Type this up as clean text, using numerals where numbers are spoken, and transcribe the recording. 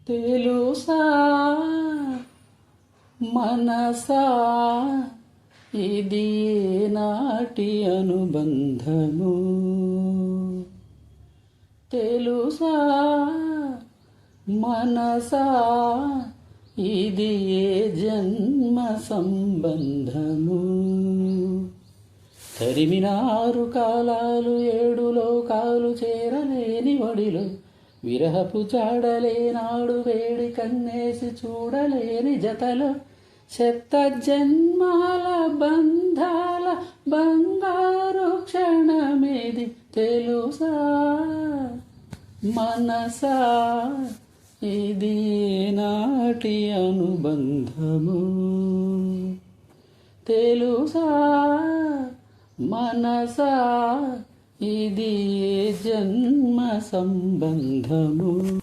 తెలుసా మనసా ఇది నాటి అనుబంధము తెలుసా మనసా ఇది ఏ జన్మ సంబంధము తరిమినారు కాలాలు ఏడు లోకాలు చేరలేని వడిలో విరహపు చాడలేనాడు వేడి కన్నేసి చూడలేని జతలో శత జన్మాల బంధాల బంగారు క్షణమేది తెలుసా మనసా ఇది నాటి అనుబంధము తెలుసా మనసా ఇది జన్మ సంబంధము.